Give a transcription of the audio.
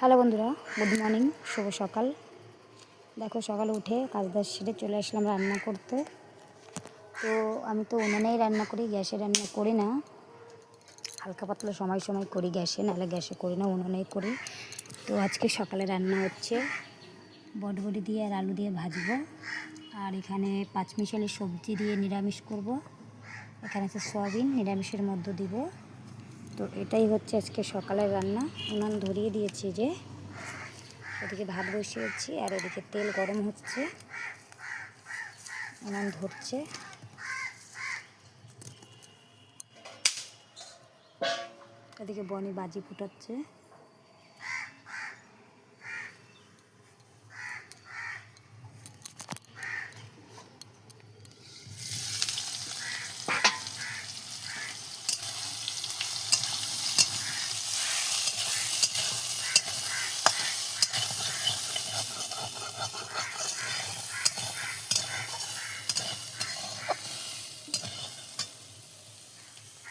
Hello বন্ধুরা, good morning, শুভ সকাল। দেখো সকালে উঠে কাজ বাজ সেরে চলে আসলাম রান্না করতে। তো আমি তো উনানেই রান্না করি, গ্যাসে রান্না করি না। হালকা পাতলা সময় সময় করি গ্যাসে, নাহলে গ্যাসে করি না, উনানেই করি। তো আজকে সকালে রান্না হচ্ছে বটবটি দিয়ে আর আলু দিয়ে ভাজবো। আর এখানে পাঁচমিশালি সবজি দিয়ে নিরামিষ করব। এখানে আছে সয়াবিন, নিরামিষের মধ্যে দিব। তো এটাই হচ্ছে আজকে সকালের রান্না। উনান ধরিয়ে দিয়েছি, যে ওদিকে ভাত বসিয়েছি আর ওদিকে তেল গরম হচ্ছে, উনান ধরছে। এদিকে বনি বাজি ফুটাচ্ছে।